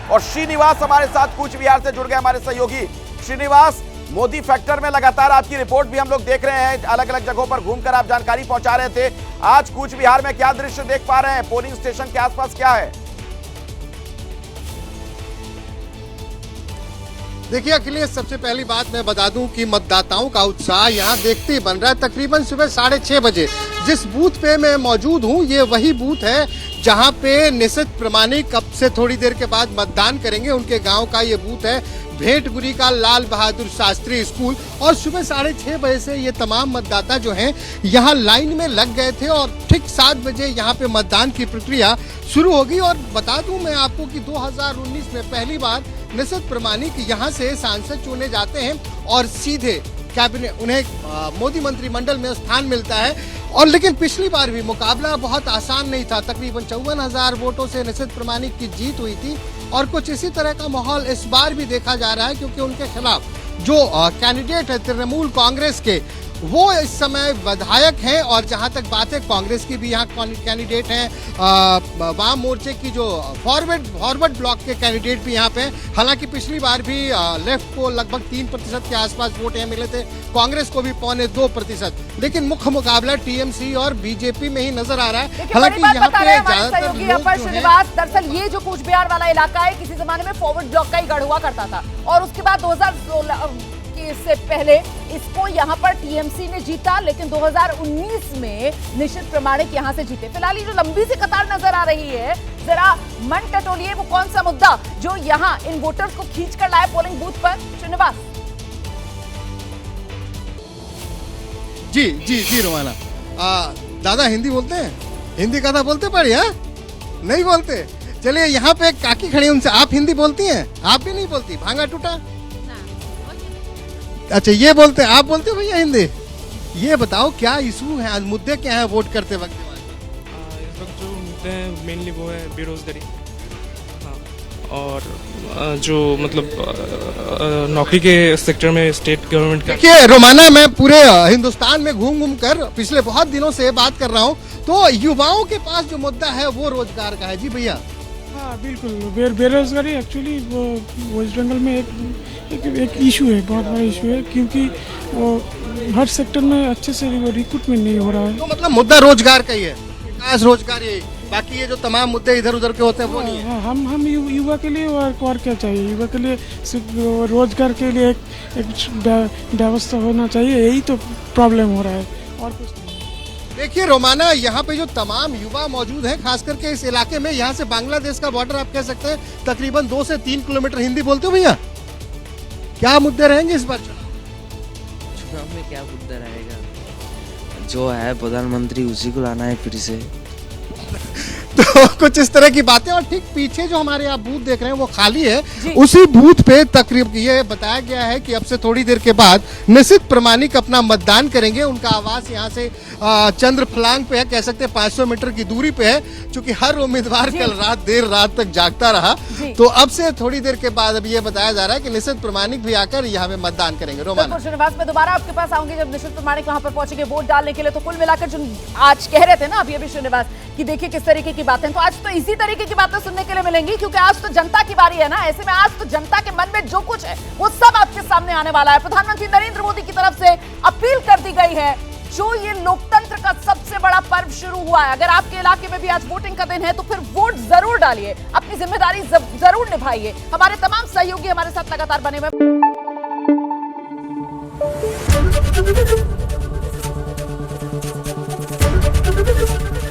और श्रीनिवास हमारे साथ कूच बिहार से जुड़ गए, हमारे सहयोगी। श्रीनिवास, मोदी फैक्टर में लगातार आपकी रिपोर्ट भी हम लोग देख रहे हैं, अलग अलग जगहों पर घूमकर आप जानकारी पहुंचा रहे थे। आज कूच बिहार में क्या दृश्य देख पा रहे हैं, पोलिंग स्टेशन के आसपास क्या है? देखिए अखिलेश, सबसे पहली बात मैं बता दूं कि मतदाताओं का उत्साह यहाँ देखते ही बन रहा है। तकरीबन सुबह 6:30 बजे जिस बूथ पे मैं मौजूद हूँ, ये वही बूथ है जहाँ पे निशित प्रमाणिक अब से थोड़ी देर के बाद मतदान करेंगे। उनके गांव का ये बूथ है, भेंटगुरी का लाल बहादुर शास्त्री स्कूल। और सुबह 6:30 बजे से ये तमाम मतदाता जो हैं यहाँ लाइन में लग गए थे और ठीक 7 बजे यहाँ पे मतदान की प्रक्रिया शुरू होगी। और बता दूं मैं आपको कि 2019 में पहली बार निशित प्रमाणिक यहाँ से सांसद चुने जाते हैं और सीधे कैबिनेट उन्हें मोदी मंत्रिमंडल में स्थान मिलता है। और लेकिन पिछली बार भी मुकाबला बहुत आसान नहीं था, तकरीबन 54,000 वोटों से निशित प्रमाणिक की जीत हुई थी। और कुछ इसी तरह का माहौल इस बार भी देखा जा रहा है, क्योंकि उनके खिलाफ जो कैंडिडेट है तृणमूल कांग्रेस के, वो इस समय विधायक हैं। और जहां तक बात है कांग्रेस की भी यहाँ कैंडिडेट हैं, वाम मोर्चे की जो फॉरवर्ड ब्लॉक के कैंडिडेट भी यहाँ पे हैं। हालांकि पिछली बार भी लेफ्ट को लगभग 3% के आसपास वोट यहाँ मिले थे, कांग्रेस को भी 1.25%। लेकिन मुख्य मुकाबला टीएमसी और बीजेपी में ही नजर आ रहा है। हालांकि यहाँ पे ज्यादातर श्रीनिवास, दरअसल ये जो कूच बिहार वाला इलाका है, किसी जमाने में फॉरवर्ड ब्लॉक का ही गढ़ हुआ करता था, और उसके बाद 2016 से पहले इसको यहाँ पर टीएमसी ने जीता, लेकिन 2019 में निशित प्रमाणिक यहाँ से जीते। फिलहाल ये जो लंबी सी कतार नजर आ रही है, जरा मन टटोलिए, वो कौन सा मुद्दा जो यहाँ इन वोटर्स को खींच कर लाए पोलिंग बूथ पर? श्रीनिवास जी रोमाना, दादा हिंदी बोलते हैं? हिंदी कथा बोलते पड़ी? हाँ, नहीं बोलते। चलिए, यहाँ पे एक काकी खड़ी, उनसे आप हिंदी बोलती हैं? आप भी नहीं बोलती? भांगा टूटा? अच्छा, ये बोलते हैं, आप बोलते हो भैया हिंदी? ये बताओ क्या इशू है, मुद्दे क्या है वोट करते वक्त? इस वक्त जो मुद्दे हैं मेनली वो है बेरोजगारी, हाँ, और जो मतलब नौकरी के सेक्टर में स्टेट गवर्नमेंट का। देखिए रोमाना, मैं पूरे हिंदुस्तान में घूम कर पिछले बहुत दिनों से बात कर रहा हूँ, तो युवाओं के पास जो मुद्दा है वो रोजगार का है। जी भैया। हाँ बिल्कुल, बेरोजगारी एक्चुअली वो वेस्ट बंगाल में एक इशू है, बहुत बड़ा इशू है, क्योंकि वो हर सेक्टर में अच्छे से रिक्रूटमेंट नहीं हो रहा है। तो मतलब मुद्दा रोजगार का ही है, विकास रोजगार, यही। बाकी ये जो तमाम मुद्दे इधर उधर के होते हैं वो नहीं है। हम युवा के लिए और क्या चाहिए? युवा के लिए सिर्फ रोजगार के लिए एक व्यवस्था होना चाहिए, यही तो प्रॉब्लम हो रहा है, और कुछ नहीं। देखिए रोमाना, यहाँ पे जो तमाम युवा मौजूद हैं, खास करके इस इलाके में, यहाँ से बांग्लादेश का बॉर्डर आप कह सकते हैं तकरीबन 2 से 3 किलोमीटर। हिंदी बोलते हो भैया? क्या मुद्दे रहेंगे इस बार चुनाव में? क्या मुद्दा रहेगा? जो है प्रधानमंत्री उसी को लाना है फिर से। तो कुछ इस तरह की बातें। और ठीक पीछे जो हमारे आप बूथ देख रहे हैं वो खाली है, उसी बूथ पे तकरीबन ये बताया गया है कि अब से थोड़ी देर के बाद निशित प्रमाणिक अपना मतदान करेंगे। उनका आवास यहाँ से चंद्र फलांग पे है, कह सकते हैं 500 मीटर की दूरी पे है। चूंकि हर उम्मीदवार कल रात देर रात तक जागता रहा, तो अब से थोड़ी देर के बाद अब ये बताया जा रहा है कि निशित प्रमाणिक भी आकर यहाँ पे मतदान करेंगे। रोमाना, श्रीनिवास, मैं दोबारा आपके पास आऊंगी जब निशित प्रमाणिक वहां पर पहुंचेंगे वोट डालने के लिए। तो कुल मिलाकर जो आज कह रहे थे ना अभी श्रीनिवास, कि देखिए किस तरीके की बातें, तो आज तो इसी तरीके की बातें सुनने के लिए मिलेंगी, क्योंकि आज तो जनता की बारी है ना। ऐसे में आज तो जनता के मन में जो कुछ है वो सब आपके सामने आने वाला है। प्रधानमंत्री नरेंद्र मोदी की तरफ से अपील कर दी गई है, जो ये लोकतंत्र का सबसे बड़ा पर्व शुरू हुआ है। अगर आपके इलाके में भी आज वोटिंग का दिन है तो फिर वोट जरूर डालिए, अपनी जिम्मेदारी जरूर निभाइए। हमारे तमाम सहयोगी हमारे साथ लगातार बने हुए।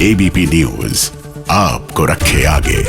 एबीपी न्यूज आपको रखे आगे।